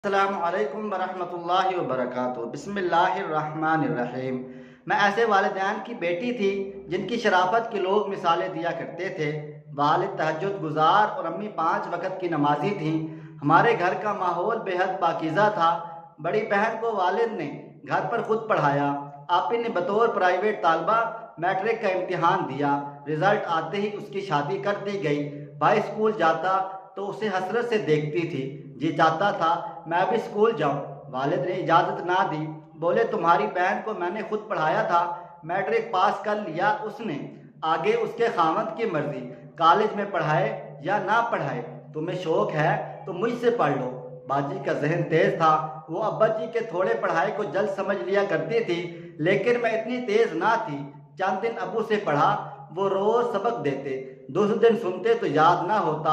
अस्सलामुअलैकुम वरहमतुल्लाहि वबरकातुहू। बिस्मिल्लाहिर्रहमानिर्रहीम। मैं ऐसे वालिदैन की बेटी थी जिनकी शराफत की लोग मिसालें दिया करते थे। वालिद तहज्जुद गुजार और अम्मी 5 वक़्त की नमाजी थीं। हमारे घर का माहौल बेहद पाकीज़ा था। बड़ी बहन को वालिद ने घर पर खुद पढ़ाया। आपी ने बतौर प्राइवेट तालबा मैट्रिक का इम्तिहान दिया। रिज़ल्ट आते ही उसकी शादी कर दी गई। भाई स्कूल जाता तो उसे हसरत से देखती थी। जी चाहता था मैं भी स्कूल जाऊं। वालिद ने इजाज़त ना दी। बोले तुम्हारी बहन को मैंने खुद पढ़ाया था, मैट्रिक पास कर लिया उसने, आगे उसके खामद की मर्जी, कॉलेज में पढ़ाए या ना पढ़ाए, तुम्हें शौक है तो मुझसे पढ़ लो। बाजी का जहन तेज था। वो अब्बा जी के थोड़े पढ़ाई को जल्द समझ लिया करती थी, लेकिन मैं इतनी तेज ना थी। चंद दिन अबू से पढ़ा, वो रोज सबक देते। दूसरे दिन सुनते तो याद ना होता,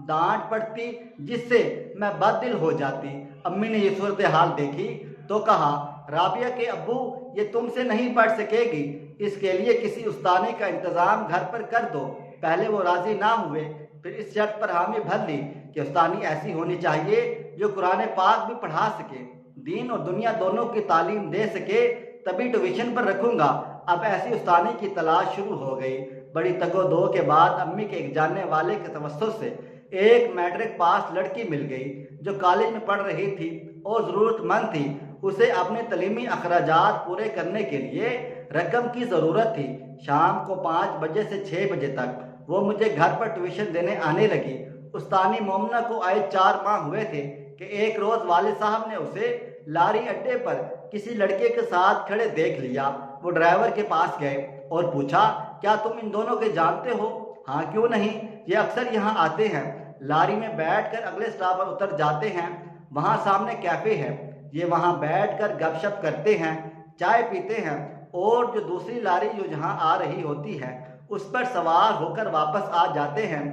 डांट पड़ती जिससे मैं बददिल हो जाती। अम्मी ने ये सूरत हाल देखी तो कहा, राबिया के अब्बू ये तुमसे नहीं पढ़ सकेगी, इसके लिए किसी उस्तानी का इंतज़ाम घर पर कर दो। पहले वो राज़ी ना हुए, फिर इस शर्त पर हामी भर ली कि उस्तानी ऐसी होनी चाहिए जो कुरान पाक भी पढ़ा सके, दीन और दुनिया दोनों की तालीम दे सके, तभी ट्यूशन पर रखूँगा। अब ऐसी उस्तानी की तलाश शुरू हो गई। बड़ी तगो-दो के बाद अम्मी के एक जानने वाले के तवस्सुत से एक मैट्रिक पास लड़की मिल गई जो कॉलेज में पढ़ रही थी और ज़रूरतमंद थी। उसे अपने तलीमी अखराजात पूरे करने के लिए रकम की ज़रूरत थी। शाम को 5 बजे से 6 बजे तक वो मुझे घर पर ट्यूशन देने आने लगी। उस्तानी मोमना को आए 4 माह हुए थे कि एक रोज़ वालिद साहब ने उसे लारी अड्डे पर किसी लड़के के साथ खड़े देख लिया। वो ड्राइवर के पास गए और पूछा, क्या तुम इन दोनों के जानते हो? हाँ क्यों नहीं, ये अक्सर यहाँ आते हैं। लारी में बैठकर अगले स्टॉप पर उतर जाते हैं। वहाँ सामने कैफ़े है, ये वहाँ बैठकर गपशप करते हैं, चाय पीते हैं और जो दूसरी लारी जो जहाँ आ रही होती है उस पर सवार होकर वापस आ जाते हैं।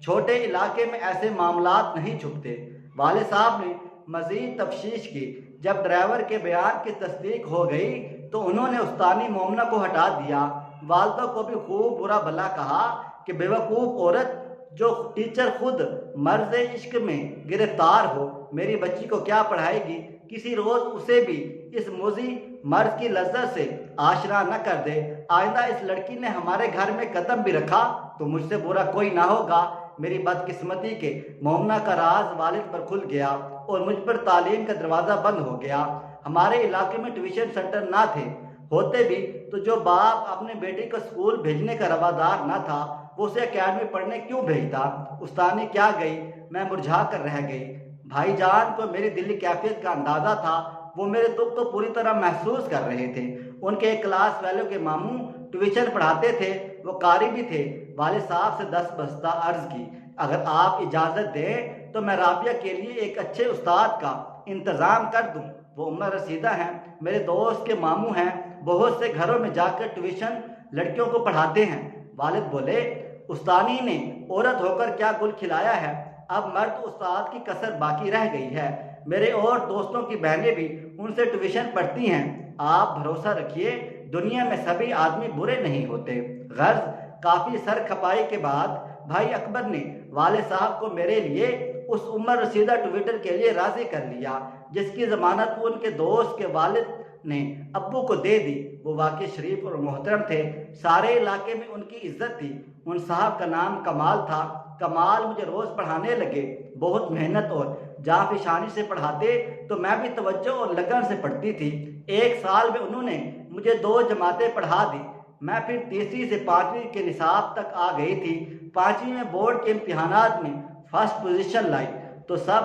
छोटे इलाके में ऐसे मामलात नहीं छुपते। वाले साहब ने मज़ीद तफ्तीश की। जब ड्राइवर के बयान की तस्दीक हो गई तो उन्होंने उस्तानी मोमना को हटा दिया। वालदा को भी खूब बुरा भला कहा कि बेवकूफ़ औरत, जो टीचर खुद मर्ज़ इश्क में गिरफ्तार हो, मेरी बच्ची को क्या पढ़ाएगी? किसी रोज़ उसे भी इस मुज़ी मर्ज़ की लज्जत से आशना न कर दे। आइंदा इस लड़की ने हमारे घर में कदम भी रखा तो मुझसे बुरा कोई ना होगा। मेरी बदकिस्मती के मोमना का राज वालिद पर खुल गया और मुझ पर तालीम का दरवाज़ा बंद हो गया। हमारे इलाके में ट्यूशन सेंटर ना थे, होते भी तो जो बाप अपने बेटे को स्कूल भेजने का रवादार ना था वो उसे अकेडमी पढ़ने क्यों भेजता? उस्तानी क्या गई, मैं मुरझा कर रह गई। भाईजान को मेरी दिली कैफियत का अंदाज़ा था। वो मेरे दुख तो पूरी तरह महसूस कर रहे थे। उनके एक क्लास फेलो के मामू ट्यूशन पढ़ाते थे, वो कारी भी थे। वालिद साहब से 10 बस्ता अर्ज की, अगर आप इजाज़त दें तो मैं राबिया के लिए एक अच्छे उस्ताद का इंतज़ाम कर दूँ। वो उम्र रसीदा हैं, मेरे दोस्त के मामू हैं, बहुत से घरों में जाकर ट्यूशन लड़कियों को पढ़ाते हैं। वालिद बोले, उस्तानी ने औरत होकर क्या गुल खिलाया है, अब मर्द उस्ताद की कसर बाकी रह गई है। मेरे और दोस्तों की बहनें भी उनसे ट्यूशन पढ़ती हैं। आप भरोसा रखिए, दुनिया में सभी आदमी बुरे नहीं होते। गर्ज काफ़ी सर खपाई के बाद भाई अकबर ने वाले साहब को मेरे लिए उस उम्र रसीदा ट्विटर के लिए राज़ी कर लिया जिसकी ज़मानत उनके दोस्त के वालिद ने अब्बू को दे दी। वो वाकई शरीफ और मोहतरम थे, सारे इलाके में उनकी इज्जत थी। उन साहब का नाम कमाल था। कमाल मुझे रोज़ पढ़ाने लगे, बहुत मेहनत और जाफिशानी से पढ़ाते तो मैं भी तवज्जो और लगन से पढ़ती थी। एक साल में उन्होंने मुझे 2 जमातें पढ़ा दी। मैं फिर तीसरी से 5वीं के निसाब तक आ गई थी। 5वीं में बोर्ड के इम्तिहानात में फर्स्ट पोजीशन लाई तो सब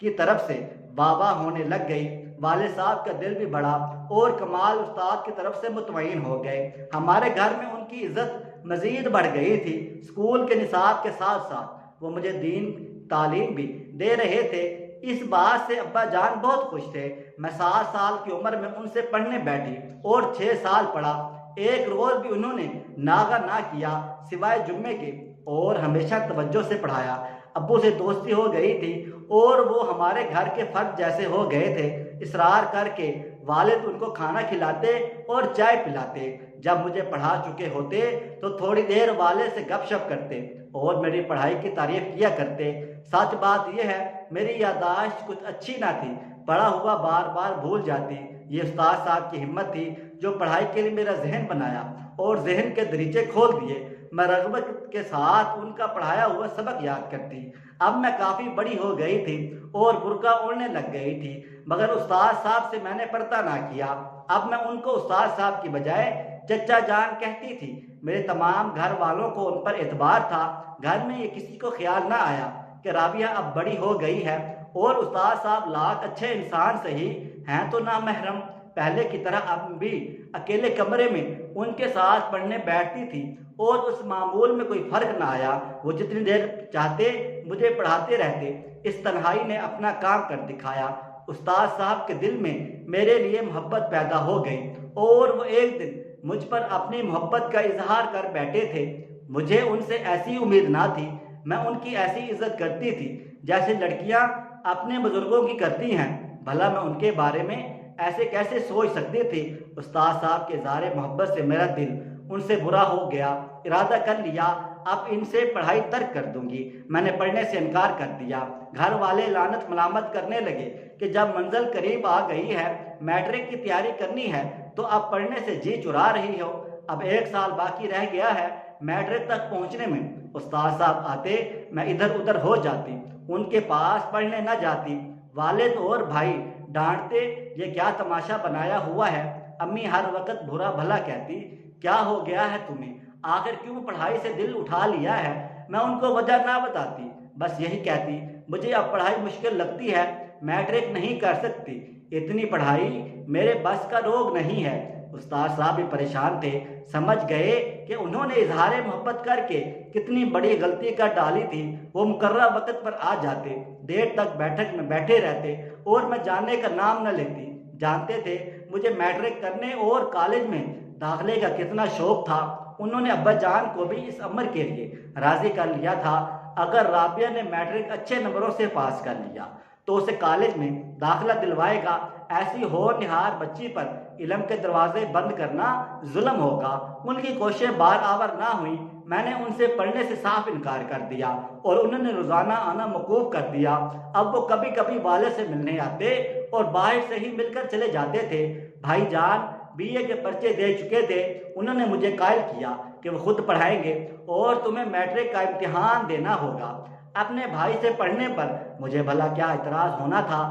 की तरफ से वाह होने लग गई। वाले साहब का दिल भी बढ़ा और कमाल उस्ताद की तरफ से मुतमईन हो गए। हमारे घर में उनकी इज्जत मजीद बढ़ गई थी। स्कूल के निसाब के साथ साथ वो मुझे दीन तालीम भी दे रहे थे। इस बात से अब्बा जान बहुत खुश थे। मैं 7 साल की उम्र में उनसे पढ़ने बैठी और 6 साल पढ़ा। एक रोज़ भी उन्होंने नागा ना किया सिवाय जुम्मे के, और हमेशा तवज्जो से पढ़ाया। अब्बू से दोस्ती हो गई थी और वो हमारे घर के फर्द जैसे हो गए थे। इसरार करके वालिद उनको खाना खिलाते और चाय पिलाते। जब मुझे पढ़ा चुके होते तो थोड़ी देर वाले से गपशप करते और मेरी पढ़ाई की तारीफ किया करते। सच बात यह है मेरी यादाश्त कुछ अच्छी ना थी, पढ़ा हुआ बार बार भूल जाती। ये उस्ताद साहब की हिम्मत थी जो पढ़ाई के लिए मेरा जहन बनाया और जहन के दरीचे खोल दिए। मैं रग़बत के साथ उनका पढ़ाया हुआ सबक याद करती। अब मैं काफ़ी बड़ी हो गई थी और बुर्का ओढ़ने लग गई थी, मगर उस्ताद साहब से मैंने पर्दा ना किया। अब मैं उनको उस्ताद साहब की बजाय चचा जान कहती थी। मेरे तमाम घर वालों को उन पर एतबार था। घर में ये किसी को ख्याल ना आया कि राबिया अब बड़ी हो गई है और उस्ताद साहब लाख अच्छे इंसान सही हैं तो ना महरम। पहले की तरह अब भी अकेले कमरे में उनके साथ पढ़ने बैठती थी और उस मामूल में कोई फ़र्क ना आया। वो जितनी देर चाहते मुझे पढ़ाते रहते। इस तन्हाई ने अपना काम कर दिखाया। उस्ताद साहब के दिल में मेरे लिए मोहब्बत पैदा हो गई और वो एक दिन मुझ पर अपनी मोहब्बत का इजहार कर बैठे थे। मुझे उनसे ऐसी उम्मीद ना थी। मैं उनकी ऐसी इज्जत करती थी जैसे लड़कियां अपने बुजुर्गों की करती हैं। भला मैं उनके बारे में ऐसे कैसे सोच सकती थी। उस्ताद साहब के इज़हार मोहब्बत से मेरा दिल उनसे बुरा हो गया। इरादा कर लिया अब इनसे पढ़ाई तर्क कर दूंगी। मैंने पढ़ने से इनकार कर दिया। घर वाले लानत मलामत करने लगे कि जब मंजिल करीब आ गई है, मैट्रिक की तैयारी करनी है, तो अब पढ़ने से जी चुरा रही हो। अब 1 साल बाकी रह गया है मैट्रिक तक पहुंचने में। उस्ताद साहब आते मैं इधर उधर हो जाती, उनके पास पढ़ने न जाती। वालिद और भाई डांटते, ये क्या तमाशा बनाया हुआ है। अम्मी हर वक्त बुरा भला कहती, क्या हो गया है तुम्हें, आखिर क्यों पढ़ाई से दिल उठा लिया है। मैं उनको वजह ना बताती, बस यही कहती, मुझे अब पढ़ाई मुश्किल लगती है, मैट्रिक नहीं कर सकती, इतनी पढ़ाई मेरे बस का रोग नहीं है। उस्ताद साहब भी परेशान थे। समझ गए कि उन्होंने इजहार मोहब्बत करके कितनी बड़ी गलती कर डाली थी। वो मुकर्रर वक्त पर आ जाते, देर तक बैठक में बैठे रहते और मैं जाने का नाम न लेती। जानते थे मुझे मैट्रिक करने और कॉलेज में दाखिले का कितना शौक था। उन्होंने अब्बा जान को भी इस अमर के लिए राजी कर लिया था। अगर राबिया ने मैट्रिक अच्छे नंबरों से पास कर लिया तो उसे कॉलेज में दाखिला दिलवाएगा। ऐसी होनहार बच्ची पर इल्म के दरवाजे बंद करना जुल्म होगा। उनकी कोशिशें बार आवर ना हुई। मैंने उनसे पढ़ने से साफ इनकार कर दिया और उन्होंने रोज़ाना आना मौकूफ कर दिया। अब वो कभी कभी वाले से मिलने आते और बाहर से ही मिलकर चले जाते थे। भाईजान बीए के पर्चे दे चुके थे। उन्होंने मुझे कायल किया कि वो खुद पढ़ाएंगे और तुम्हें मैट्रिक का इम्तिहान देना होगा। अपने भाई से पढ़ने पर मुझे भला क्या इतराज़ होना था।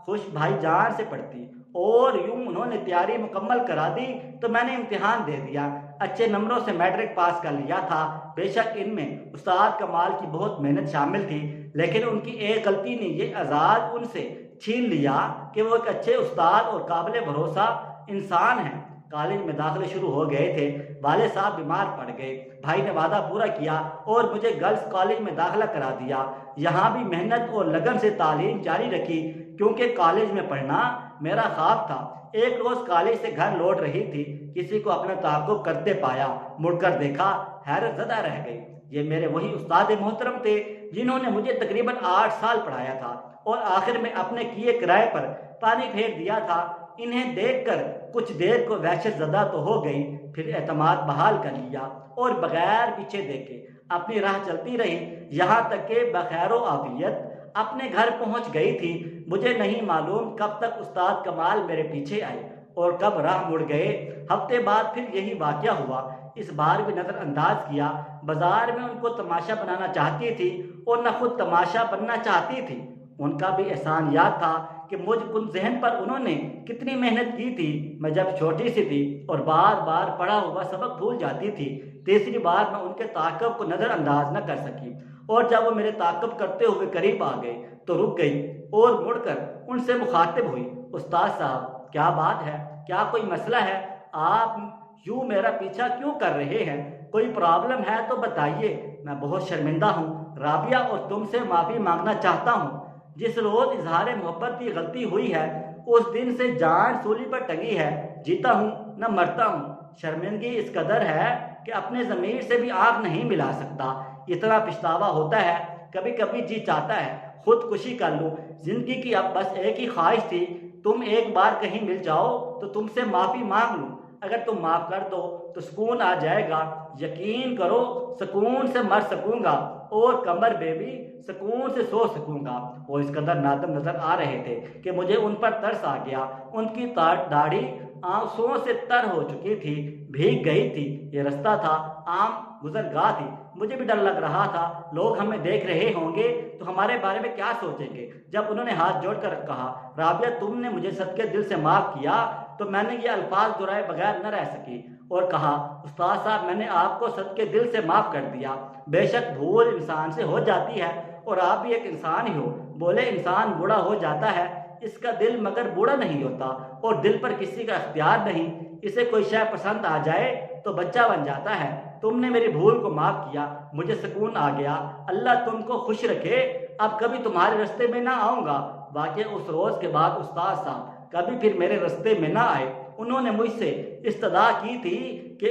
खुश भाईजान से पढ़ती और यूं उन्होंने तैयारी मुकम्मल करा दी तो मैंने इम्तिहान दे दिया। अच्छे नंबरों से मैट्रिक पास कर लिया था। बेशक इनमें उस्ताद कमाल की बहुत मेहनत शामिल थी, लेकिन उनकी एक गलती ने ये आज़ाद उनसे छीन लिया कि वो एक अच्छे उस्ताद और काबिल भरोसा इंसान हैं। कॉलेज में दाखिले शुरू हो गए थे। वाले साहब बीमार पड़ गए। भाई ने वादा पूरा किया और मुझे गर्ल्स कॉलेज में दाखिला करा दिया। यहाँ भी मेहनत और लगन से तालीम जारी रखी, क्योंकि कॉलेज में पढ़ना मेरा ख्वाब था। एक रोज़ कॉलेज से घर लौट रही थी, किसी को अपना ताक़ुब करते पाया। मुड़कर देखा, हैरत ज़दा रह गई। ये मेरे वही उस्ताद मोहतरम थे जिन्होंने मुझे तकरीबन 8 साल पढ़ाया था और आखिर में अपने किए किराए पर पानी फेर दिया था। इन्हें देखकर कुछ देर को वहशत ज़दा तो हो गई, फिर एतमाद बहाल कर लिया और बगैर पीछे देखे अपनी राह चलती रही, यहाँ तक कि बखैर आफियत अपने घर पहुँच गई थी। मुझे नहीं मालूम कब तक उस्ताद कमाल मेरे पीछे आए और कब राह मुड़ गए। हफ्ते बाद फिर यही वाक़या हुआ। इस बार भी नज़रअंदाज किया। बाजार में उनको तमाशा बनाना चाहती थी और न खुद तमाशा बनना चाहती थी। उनका भी एहसान याद था कि मुझ कुन जहन पर उन्होंने कितनी मेहनत की थी। मैं जब छोटी सी थी और बार बार पढ़ा हुआ सबक भूल जाती थी। तीसरी बार मैं उनके ताक़ब को नज़रअंदाज न कर सकी और जब वो मेरे ताक़ब करते हुए करीब आ गए तो रुक गई और मुड़कर उनसे मुखातिब हुई। उस्ताद साहब, क्या बात है, क्या कोई मसला है? आप यूँ मेरा पीछा क्यों कर रहे हैं? कोई प्रॉब्लम है तो बताइए। मैं बहुत शर्मिंदा हूँ राबिया और तुमसे माफ़ी मांगना चाहता हूँ। जिस रोज़ इजहार मोहब्बत की गलती हुई है उस दिन से जान सूली पर टंगी है। जीता हूँ न मरता हूँ। शर्मिंदगी इस कदर है कि अपने ज़मीर से भी आँख नहीं मिला सकता। इतना पछतावा होता है, कभी कभी जी चाहता है खुदकुशी कर लूँ। ज़िंदगी की अब बस एक ही ख्वाहिश थी, तुम एक बार कहीं मिल जाओ तो तुमसे माफ़ी मांग लूँ। अगर तुम माफ़ कर दो तो सुकून आ जाएगा। यकीन करो सुकून से मर सकूंगा और कमर में भी सुकून से सो सकूंगा। वो इस कदर नादम नजर आ रहे थे कि मुझे उन पर तरस आ गया। उनकी दाढ़ी आंसुओं से तर हो चुकी थी, भीग गई थी। ये रास्ता था, आम गुजरगाह थी। मुझे भी डर लग रहा था, लोग हमें देख रहे होंगे तो हमारे बारे में क्या सोचेंगे। जब उन्होंने हाथ जोड़कर कहा, राबिया तुमने मुझे सच्चे दिल से माफ़ किया, तो मैंने ये अल्फाज दोहराए बगैर न रह सकी और कहा, उस्ताद साहब मैंने आपको सच्चे दिल से माफ़ कर दिया। बेशक भूल इंसान से हो जाती है और आप भी एक इंसान ही हो। बोले, इंसान बूढ़ा हो जाता है, इसका दिल मगर बूढ़ा नहीं होता और दिल पर किसी का अख्तियार नहीं। इसे कोई शय पसंद आ जाए तो बच्चा बन जाता है। तुमने मेरी भूल को माफ़ किया, मुझे सुकून आ गया। अल्लाह तुमको खुश रखे। अब कभी तुम्हारे रास्ते में ना आऊँगा। वाकई उस रोज़ के बाद उस्ताद साहब कभी फिर मेरे रास्ते में ना आए। उन्होंने मुझसे इस्तदा की थी कि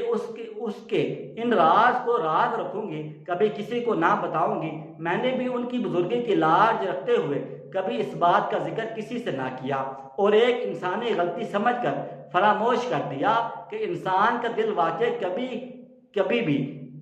उसके इन राज को राज रखूंगी, कभी किसी को ना बताऊंगी। मैंने भी उनकी बुजुर्गी की लाज रखते हुए कभी इस बात का जिक्र किसी से ना किया और एक इंसानी गलती समझकर फरामोश कर दिया कि इंसान का दिल वाकई कभी कभी भी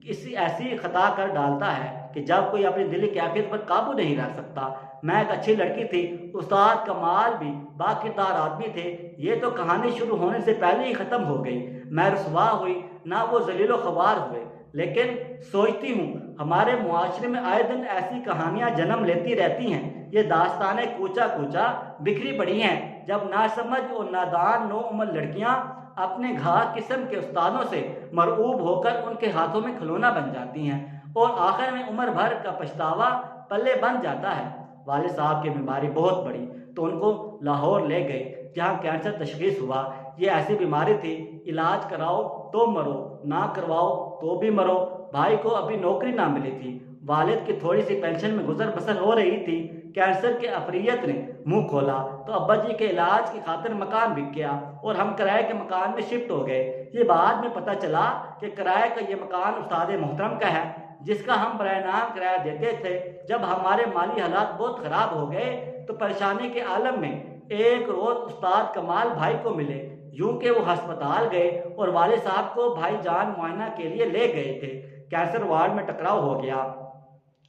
किसी ऐसी खता कर डालता है कि जब कोई अपनी दिली कैफियत पर काबू नहीं रख सकता। मैं एक अच्छी लड़की थी, उस्ताद कमाल भी बाकिरदार आदमी थे। ये तो कहानी शुरू होने से पहले ही ख़त्म हो गई। मैं रुसवा हुई, ना वो जलीलो ख्वार हुए। लेकिन सोचती हूँ हमारे मुआशरे में आए दिन ऐसी कहानियाँ जन्म लेती रहती हैं। ये दास्तानें कूचा कूचा बिखरी पड़ी हैं, जब नासमझ और नादान नो उम्र लड़कियाँ अपने घा किस्म के उस्तादों से मरऊब होकर उनके हाथों में खिलौना बन जाती हैं और आखिर में उम्र भर का पछतावा पल्ले बन जाता है। वालिद साहब की बीमारी बहुत बड़ी तो उनको लाहौर ले गए, जहाँ कैंसर तशखीस हुआ। ये ऐसी बीमारी थी, इलाज कराओ तो मरो, ना करवाओ तो भी मरो। भाई को अभी नौकरी ना मिली थी, वालिद की थोड़ी सी पेंशन में गुजर बसर हो रही थी। कैंसर के अफरियत ने मुंह खोला तो अब्बा जी के इलाज की खातिर मकान बिक गया और हम किराए के मकान में शिफ्ट हो गए। ये बाद में पता चला कि किराए का ये मकान उस्ताद मोहतरम का है, जिसका हम बराए नाम किराया देते थे। जब हमारे माली हालात बहुत ख़राब हो गए तो परेशानी के आलम में एक रोज़ उस्ताद कमाल भाई को मिले। यूं कि वो हस्पताल गए और वालिद साहब को भाईजान मुआयना के लिए ले गए थे। कैंसर वार्ड में टकराव हो गया।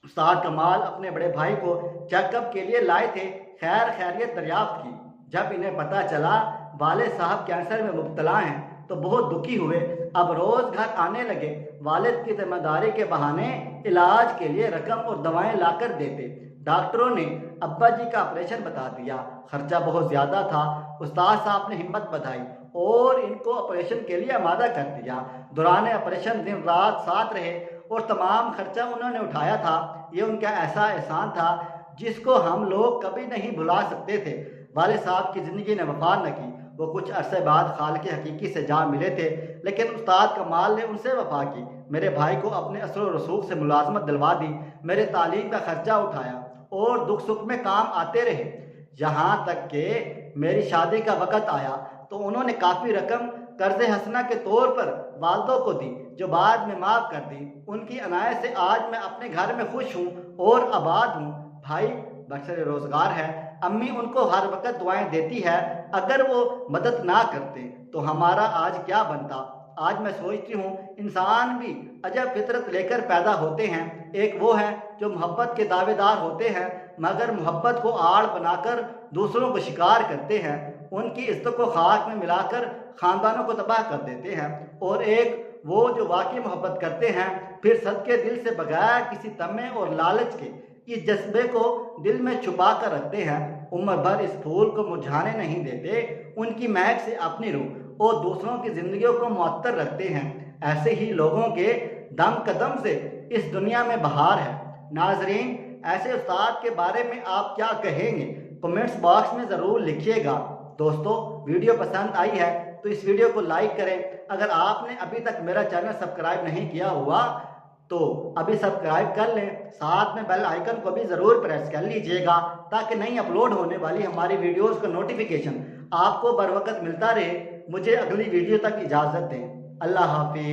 उस्ताद कमाल अपने बड़े भाई को चेकअप के लिए लाए थे, खैर खैरियत दरियाफ्त की। जब इन्हें पता चला वालिद साहब कैंसर में मुब्तला हैं तो बहुत दुखी हुए। अब रोज़ घर आने लगे, वालिद की जिम्मेदारी के बहाने इलाज के लिए रकम और दवाएं लाकर देते। डॉक्टरों ने अब्बा जी का ऑपरेशन बता दिया, खर्चा बहुत ज़्यादा था। उस्ताद साहब ने हिम्मत बढ़ाई और इनको ऑपरेशन के लिए आमादा कर दिया। दौरान ऑपरेशन दिन रात साथ रहे और तमाम खर्चा उन्होंने उठाया था। ये उनका ऐसा एहसान था जिसको हम लोग कभी नहीं भुला सकते थे। वालिद साहब की ज़िंदगी ने वफा न की। वो कुछ अरसे बाद खालिक हकीकी से जा मिले थे, लेकिन उस्ताद कमाल ने उनसे वफा की। मेरे भाई को अपने असर और रसूख से मुलाजमत दिलवा दी, मेरे तालीम का खर्चा उठाया और दुख सुख में काम आते रहे। यहाँ तक कि मेरी शादी का वक़्त आया तो उन्होंने काफ़ी रकम कर्ज हसना के तौर पर वालदों को दी, जो बाद में माफ़ कर दी। उनकी अनायत से आज मैं अपने घर में खुश हूँ और आबाद हूँ। भाई बख्शर रोज़गार है, अम्मी उनको हर वक्त दुआएं देती है। अगर वो मदद ना करते तो हमारा आज क्या बनता। आज मैं सोचती हूँ इंसान भी अजब फितरत लेकर पैदा होते हैं। एक वो है जो मोहब्बत के दावेदार होते हैं मगर मोहब्बत को आड़ बनाकर दूसरों को शिकार करते हैं, उनकी इज्जत को खाक में मिलाकर ख़ानदानों को तबाह कर देते हैं। और एक वो जो वाकई मोहब्बत करते हैं, फिर सदके दिल से बगैर किसी तमे और लालच के इस जज्बे को दिल में छुपा कर रखते हैं। उम्र भर इस फूल को मुरझाने नहीं देते, उनकी महक से अपनी रूह और दूसरों की ज़िंदगियों को मुअत्तर रखते हैं। ऐसे ही लोगों के दम कदम से इस दुनिया में बहार है। नाजरीन, ऐसे उस्ताद के बारे में आप क्या कहेंगे, कमेंट्स बॉक्स में ज़रूर लिखिएगा। दोस्तों, वीडियो पसंद आई है तो इस वीडियो को लाइक करें। अगर आपने अभी तक मेरा चैनल सब्सक्राइब नहीं किया हुआ तो अभी सब्सक्राइब कर लें, साथ में बेल आइकन को भी ज़रूर प्रेस कर लीजिएगा ताकि नई अपलोड होने वाली हमारी वीडियोस का नोटिफिकेशन आपको बर वक्त मिलता रहे। मुझे अगली वीडियो तक इजाज़त दें। अल्लाह हाफिज़।